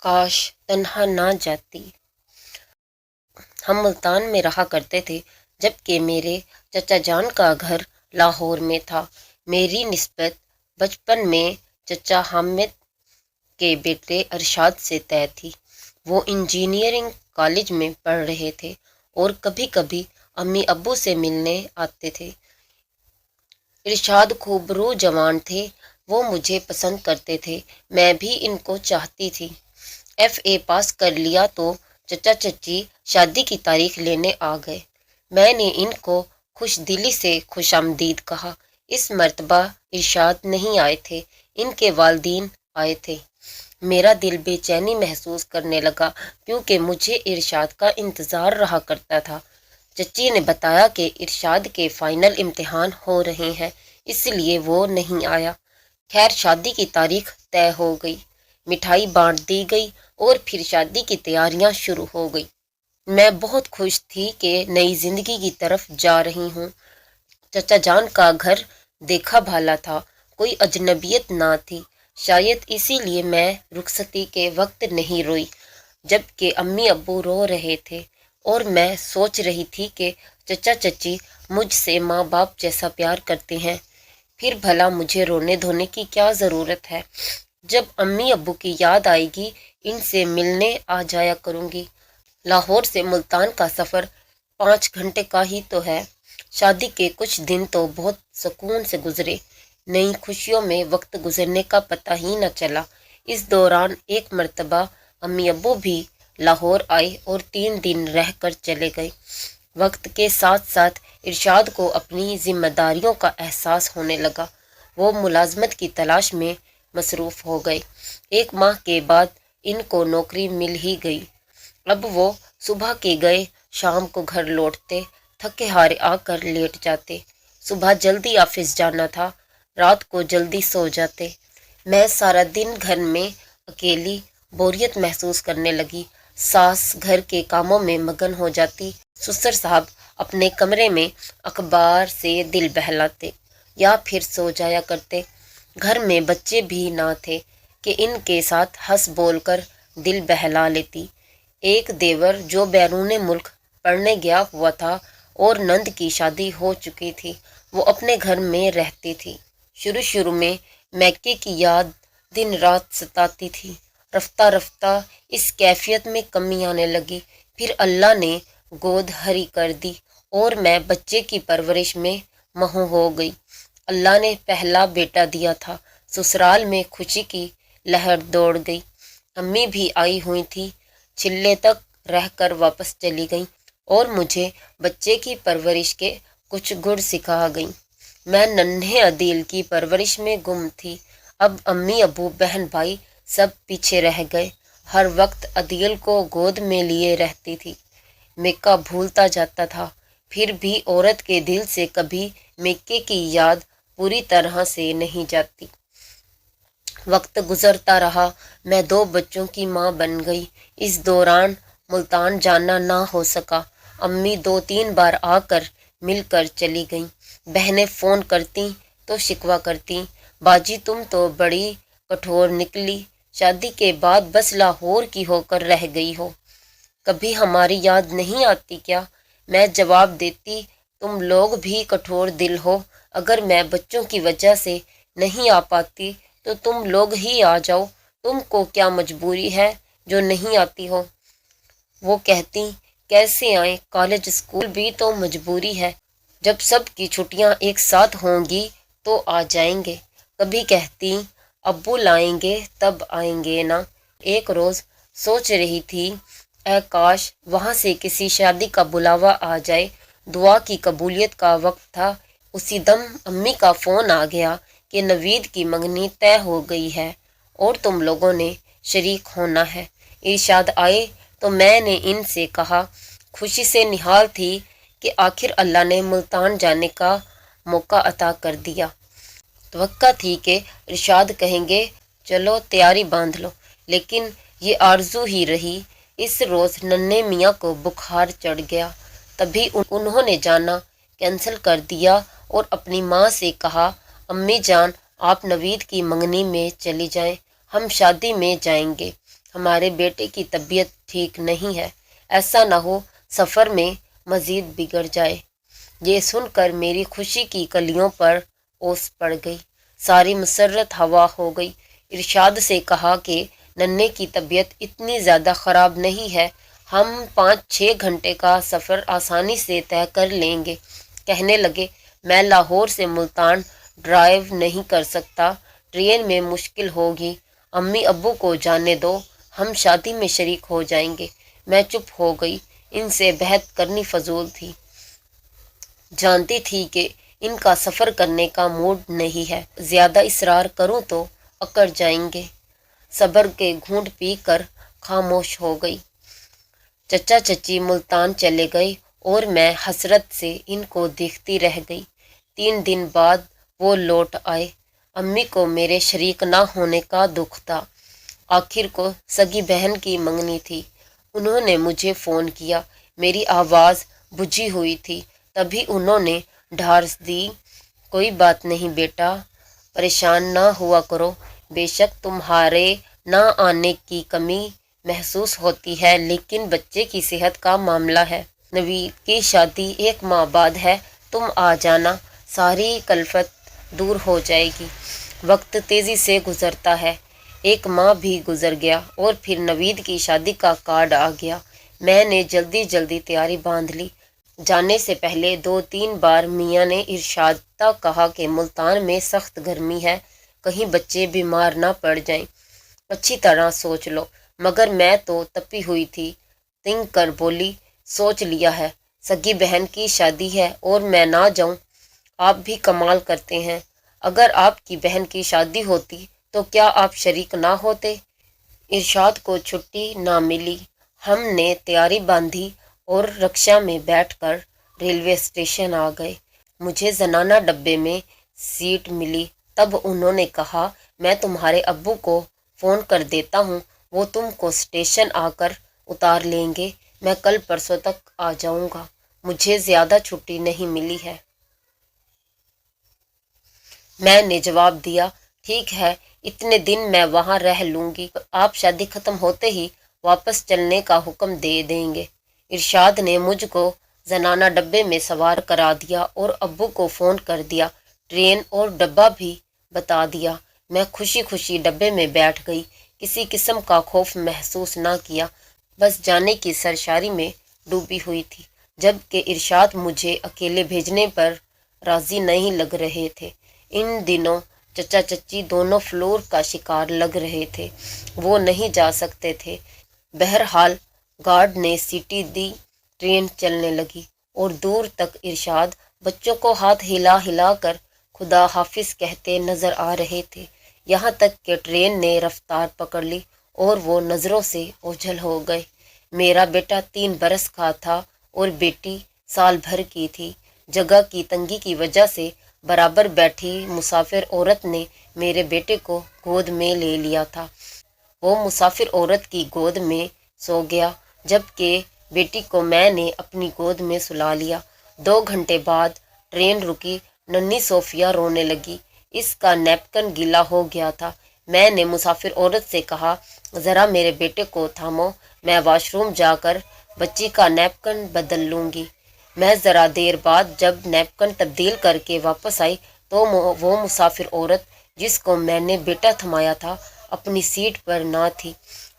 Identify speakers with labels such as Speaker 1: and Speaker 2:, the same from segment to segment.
Speaker 1: کاش تنہا نہ جاتی۔ ہم ملتان میں رہا کرتے تھے جبکہ میرے چچا جان کا گھر لاہور میں تھا۔ میری نسبت بچپن میں چچا حامد کے بیٹے ارشاد سے طے تھی۔ وہ انجینئرنگ کالج میں پڑھ رہے تھے اور کبھی کبھی امی ابو سے ملنے آتے تھے۔ ارشاد خوبرو جوان تھے، وہ مجھے پسند کرتے تھے، میں بھی ان کو چاہتی تھی۔ FA پاس کر لیا تو چچا چچی شادی کی تاریخ لینے آ گئے۔ میں نے ان کو خوش دلی سے خوش آمدید کہا۔ اس مرتبہ ارشاد نہیں آئے تھے، ان کے والدین آئے تھے۔ میرا دل بے چینی محسوس کرنے لگا کیونکہ مجھے ارشاد کا انتظار رہا کرتا تھا۔ چچی نے بتایا کہ ارشاد کے فائنل امتحان ہو رہے ہیں، اس لیے وہ نہیں آیا۔ خیر شادی کی تاریخ طے ہو گئی، مٹھائی بانٹ دی گئی اور پھر شادی کی تیاریاں شروع ہو گئی۔ میں بہت خوش تھی کہ نئی زندگی کی طرف جا رہی ہوں۔ چچا جان کا گھر دیکھا بھالا تھا، کوئی اجنبیت نہ تھی، شاید اسی لیے میں رخصتی کے وقت نہیں روئی جبکہ امی ابو رو رہے تھے، اور میں سوچ رہی تھی کہ چچا چچی مجھ سے ماں باپ جیسا پیار کرتے ہیں، پھر بھلا مجھے رونے دھونے کی کیا ضرورت ہے؟ جب امی ابو کی یاد آئے گی ان سے ملنے آ جایا کروں گی۔ لاہور سے ملتان کا سفر 5 گھنٹے کا ہی تو ہے۔ شادی کے کچھ دن تو بہت سکون سے گزرے، نئی خوشیوں میں وقت گزرنے کا پتہ ہی نہ چلا۔ اس دوران ایک مرتبہ امی ابو بھی لاہور آئے اور 3 دن رہ کر چلے گئے۔ وقت کے ساتھ ساتھ ارشاد کو اپنی ذمہ داریوں کا احساس ہونے لگا، وہ ملازمت کی تلاش میں مصروف ہو گئے۔ 1 ماہ کے بعد ان کو نوکری مل ہی گئی۔ اب وہ صبح کے گئے شام کو گھر لوٹتے، تھکے ہارے آ کر لیٹ جاتے۔ صبح جلدی آفس جانا تھا، رات کو جلدی سو جاتے۔ میں سارا دن گھر میں اکیلی بوریت محسوس کرنے لگی۔ ساس گھر کے کاموں میں مگن ہو جاتی، سسر صاحب اپنے کمرے میں اخبار سے دل بہلاتے یا پھر سو جایا کرتے۔ گھر میں بچے بھی نہ تھے کہ ان کے ساتھ ہنس بول کر دل بہلا لیتی۔ ایک دیور جو بیرون ملک پڑھنے گیا ہوا تھا اور نند کی شادی ہو چکی تھی، وہ اپنے گھر میں رہتی تھی۔ شروع میں میکے کی یاد دن رات ستاتی تھی، رفتہ رفتہ اس کیفیت میں کمی آنے لگی، پھر اللہ نے گود ہری کر دی اور میں بچے کی پرورش میں مہو ہو گئی۔ اللہ نے پہلا بیٹا دیا تھا، سسرال میں خوشی کی لہر دوڑ گئی۔ امی بھی آئی ہوئی تھی، چلے تک رہ کر واپس چلی گئیں اور مجھے بچے کی پرورش کے کچھ گڑ سکھا گئیں۔ میں ننھے عدیل کی پرورش میں گم تھی۔ اب امی ابو بہن بھائی سب پیچھے رہ گئے، ہر وقت عدیل کو گود میں لیے رہتی تھی۔ میکا بھولتا جاتا تھا، پھر بھی عورت کے دل سے کبھی میکے کی یاد پوری طرح سے نہیں جاتی۔ وقت گزرتا رہا، میں 2 بچوں کی ماں بن گئی۔ اس دوران ملتان جانا نہ ہو سکا۔ امی 2-3 بار آ کر مل کر چلی گئیں۔ بہنیں فون کرتیں تو شکوہ کرتیں، باجی تم تو بڑی کٹھور نکلی، شادی کے بعد بس لاہور کی ہو کر رہ گئی ہو، کبھی ہماری یاد نہیں آتی کیا؟ میں جواب دیتی تم لوگ بھی کٹھور دل ہو، اگر میں بچوں کی وجہ سے نہیں آ پاتی تو تم لوگ ہی آ جاؤ، تم کو کیا مجبوری ہے جو نہیں آتی ہو؟ وہ کہتیں کیسے آئیں، کالج اسکول بھی تو مجبوری ہے، جب سب کی چھٹیاں ایک ساتھ ہوں گی تو آ جائیں گے۔ کبھی کہتیں ابو لائیں گے تب آئیں گے نا۔ ایک روز سوچ رہی تھی اے کاش وہاں سے کسی شادی کا بلاوا آ جائے، دعا کی قبولیت کا وقت تھا۔ اسی دم امی کا فون آ گیا کہ نوید کی منگنی طے ہو گئی ہے اور تم لوگوں نے شریک ہونا ہے۔ ارشاد آئے تو میں نے ان سے کہا، خوشی سے نہال تھی کہ آخر اللہ نے ملتان جانے کا موقع عطا کر دیا۔ توقع تھی کہ ارشاد کہیں گے چلو تیاری باندھ لو، لیکن یہ آرزو ہی رہی۔ اس روز ننھے میاں کو بخار چڑھ گیا، تبھی انہوں نے جانا کینسل کر دیا اور اپنی ماں سے کہا امی جان آپ نوید کی منگنی میں چلی جائیں، ہم شادی میں جائیں گے۔ ہمارے بیٹے کی طبیعت ٹھیک نہیں ہے، ایسا نہ ہو سفر میں مزید بگڑ جائے۔ یہ سن کر میری خوشی کی کلیوں پر اوس پڑ گئی، ساری مسرت ہوا ہو گئی۔ ارشاد سے کہا کہ ننھے کی طبیعت اتنی زیادہ خراب نہیں ہے، ہم 5-6 گھنٹے کا سفر آسانی سے طے کر لیں گے۔ کہنے لگے، میں لاہور سے ملتان ڈرائیو نہیں کر سکتا، ٹرین میں مشکل ہوگی، امی ابو کو جانے دو، ہم شادی میں شریک ہو جائیں گے۔ میں چپ ہو گئی، ان سے بحث کرنی فضول تھی، جانتی تھی کہ ان کا سفر کرنے کا موڈ نہیں ہے، زیادہ اصرار کروں تو اکڑ جائیں گے۔ صبر کے گھونٹ پی کر خاموش ہو گئی۔ چچا چچی ملتان چلے گئے اور میں حسرت سے ان کو دیکھتی رہ گئی۔ 3 دن بعد وہ لوٹ آئے۔ امی کو میرے شریک نہ ہونے کا دکھ تھا، آخر کو سگی بہن کی منگنی تھی۔ انہوں نے مجھے فون کیا، میری آواز بجھی ہوئی تھی، تبھی انہوں نے ڈھارس دی، کوئی بات نہیں بیٹا، پریشان نہ ہوا کرو، بے شک تمہارے نہ آنے کی کمی محسوس ہوتی ہے، لیکن بچے کی صحت کا معاملہ ہے، نوید کی شادی 1 ماہ بعد ہے، تم آ جانا، ساری کلفت دور ہو جائے گی۔ وقت تیزی سے گزرتا ہے، 1 ماہ بھی گزر گیا اور پھر نوید کی شادی کا کارڈ آ گیا۔ میں نے جلدی تیاری باندھ لی۔ جانے سے پہلے 2-3 بار میاں نے ارشادہ کہا کہ ملتان میں سخت گرمی ہے، کہیں بچے بیمار نہ پڑ جائیں، اچھی طرح سوچ لو، مگر میں تو تپی ہوئی تھی، تنگ کر بولی، سوچ لیا ہے، سگی بہن کی شادی ہے اور میں نہ جاؤں؟ آپ بھی کمال کرتے ہیں، اگر آپ کی بہن کی شادی ہوتی تو کیا آپ شریک نہ ہوتے؟ ارشاد کو چھٹی نہ ملی، ہم نے تیاری باندھی اور رکشا میں بیٹھ کر ریلوے اسٹیشن آ گئے۔ مجھے زنانہ ڈبے میں سیٹ ملی، تب انہوں نے کہا، میں تمہارے ابو کو فون کر دیتا ہوں، وہ تم کو اسٹیشن آ کر اتار لیں گے، میں کل پرسوں تک آ جاؤں گا، مجھے زیادہ چھٹی نہیں ملی ہے۔ میں نے جواب دیا، ٹھیک ہے، اتنے دن میں وہاں رہ لوں گی، آپ شادی ختم ہوتے ہی واپس چلنے کا حکم دے دیں گے۔ ارشاد نے مجھ کو زنانہ ڈبے میں سوار کرا دیا اور ابو کو فون کر دیا، ٹرین اور ڈبہ بھی بتا دیا۔ میں خوشی ڈبے میں بیٹھ گئی، کسی قسم کا خوف محسوس نہ کیا، بس جانے کی سرشاری میں ڈوبی ہوئی تھی، جبکہ ارشاد مجھے اکیلے بھیجنے پر راضی نہیں لگ رہے تھے۔ ان دنوں چچا چچی دونوں فلور کا شکار لگ رہے تھے، وہ نہیں جا سکتے تھے۔ بہرحال گارڈ نے سیٹی دی، ٹرین چلنے لگی اور دور تک ارشاد بچوں کو ہاتھ ہلا ہلا کر خدا حافظ کہتے نظر آ رہے تھے، یہاں تک کہ ٹرین نے رفتار پکڑ لی اور وہ نظروں سے اوجھل ہو گئے۔ میرا بیٹا 3 برس کا تھا اور بیٹی سال بھر کی تھی۔ جگہ کی تنگی کی وجہ سے برابر بیٹھی مسافر عورت نے میرے بیٹے کو گود میں لے لیا تھا، وہ مسافر عورت کی گود میں سو گیا، جبکہ بیٹی کو میں نے اپنی گود میں سلا لیا۔ 2 گھنٹے بعد ٹرین رکی، ننھی صوفیہ رونے لگی، اس کا نیپکن گیلا ہو گیا تھا۔ میں نے مسافر عورت سے کہا، ذرا میرے بیٹے کو تھامو، میں واش روم جا کر بچی کا نیپکن بدل لوں گی۔ میں ذرا دیر بعد جب نیپکن تبدیل کر کے واپس آئی تو وہ مسافر عورت جس کو میں نے بیٹا تھمایا تھا اپنی سیٹ پر نہ تھی۔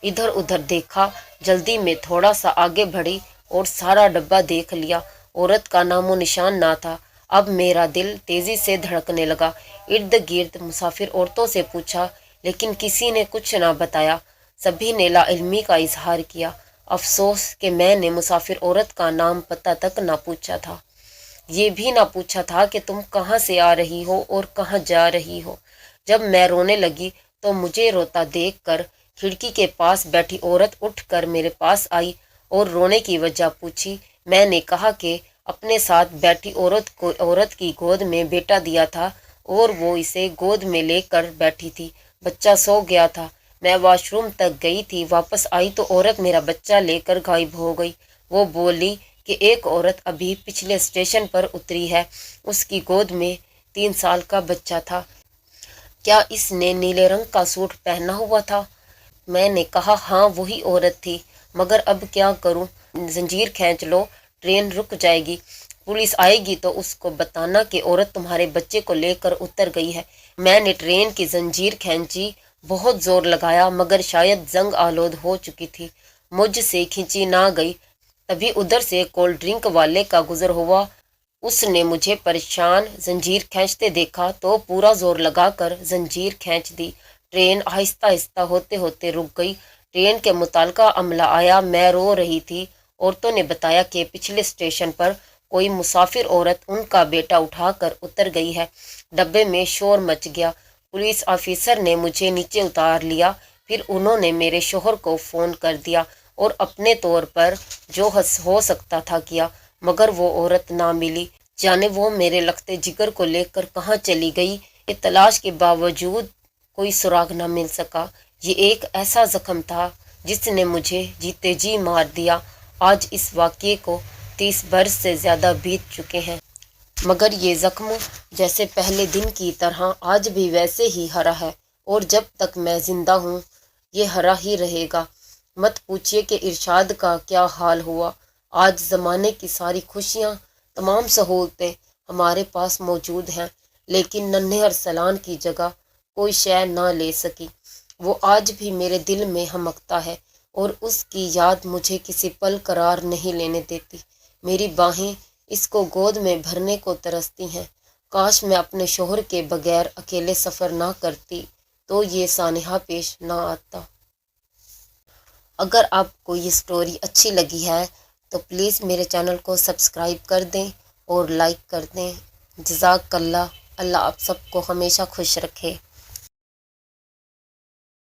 Speaker 1: ادھر ادھر دیکھا، جلدی میں تھوڑا سا آگے بڑھی اور سارا ڈبہ دیکھ لیا، عورت کا نام و نشان نہ تھا۔ اب میرا دل تیزی سے دھڑکنے لگا، ارد گرد مسافر عورتوں سے پوچھا، لیکن کسی نے کچھ نہ بتایا، سبھی نے لا علمی کا اظہار کیا۔ افسوس کہ میں نے مسافر عورت کا نام پتہ تک نہ پوچھا تھا، یہ بھی نہ پوچھا تھا کہ تم کہاں سے آ رہی ہو اور کہاں جا رہی ہو۔ جب میں رونے لگی تو مجھے روتا دیکھ کر کھڑکی کے پاس بیٹھی عورت اٹھ کر میرے پاس آئی اور رونے کی وجہ پوچھی۔ میں نے کہا کہ اپنے ساتھ بیٹھی عورت کی گود میں بیٹا دیا تھا اور وہ اسے گود میں لے کر بیٹھی تھی، بچہ سو گیا تھا، میں واش روم تک گئی تھی، واپس آئی تو عورت میرا بچہ لے کر غائب ہو گئی۔ وہ بولی کہ ایک عورت ابھی پچھلے اسٹیشن پر اتری ہے، اس کی گود میں 3 سال کا بچہ تھا۔ کیا اس نے نیلے رنگ کا سوٹ پہنا ہوا تھا؟ میں نے کہا ہاں وہی عورت تھی، مگر اب کیا کروں؟ زنجیر کھینچ لو، ٹرین رک جائے گی، پولیس آئے گی تو اس کو بتانا کہ عورت تمہارے بچے کو لے کر اتر گئی ہے۔ میں نے ٹرین کی زنجیر کھینچی، بہت زور لگایا مگر شاید زنگ آلود ہو چکی تھی، مجھ سے کھینچی نہ گئی۔ تبھی ادھر سے کولڈ ڈرنک والے کا گزر ہوا، اس نے مجھے پریشان زنجیر کھینچتے دیکھا تو پورا زور لگا کر زنجیر کھینچ دی۔ ٹرین آہستہ آہستہ ہوتے ہوتے رک گئی۔ ٹرین کے متعلقہ عملہ آیا، میں رو رہی تھی۔ عورتوں نے بتایا کہ پچھلے اسٹیشن پر کوئی مسافر عورت ان کا بیٹا اٹھا کر اتر گئی ہے۔ ڈبے میں شور مچ گیا، پولیس آفیسر نے مجھے نیچے اتار لیا، پھر انہوں نے میرے شوہر کو فون کر دیا اور اپنے طور پر جو ہو سکتا تھا کیا، مگر وہ عورت نہ ملی۔ جانے وہ میرے لختے جگر کو لے کر کہاں چلی گئی، یہ تلاش کے باوجود کوئی سراغ نہ مل سکا۔ یہ ایک ایسا زخم تھا جس نے مجھے جیتے جی مار دیا۔ آج اس واقعے کو 30 برس سے زیادہ بیت چکے ہیں، مگر یہ زخم جیسے پہلے دن کی طرح آج بھی ویسے ہی ہرا ہے، اور جب تک میں زندہ ہوں یہ ہرا ہی رہے گا۔ مت پوچھئے کہ ارشاد کا کیا حال ہوا۔ آج زمانے کی ساری خوشیاں، تمام سہولتیں ہمارے پاس موجود ہیں، لیکن ننھے ارسلان کی جگہ کوئی شے نہ لے سکی۔ وہ آج بھی میرے دل میں ہمکتا ہے اور اس کی یاد مجھے کسی پل قرار نہیں لینے دیتی۔ میری باہیں اس کو گود میں بھرنے کو ترستی ہیں۔ کاش میں اپنے شوہر کے بغیر اکیلے سفر نہ کرتی تو یہ سانحہ پیش نہ آتا۔ اگر آپ کو یہ سٹوری اچھی لگی ہے تو پلیز میرے چینل کو سبسکرائب کر دیں اور لائک کر دیں۔ جزاک اللہ۔ اللہ آپ سب کو ہمیشہ خوش رکھے۔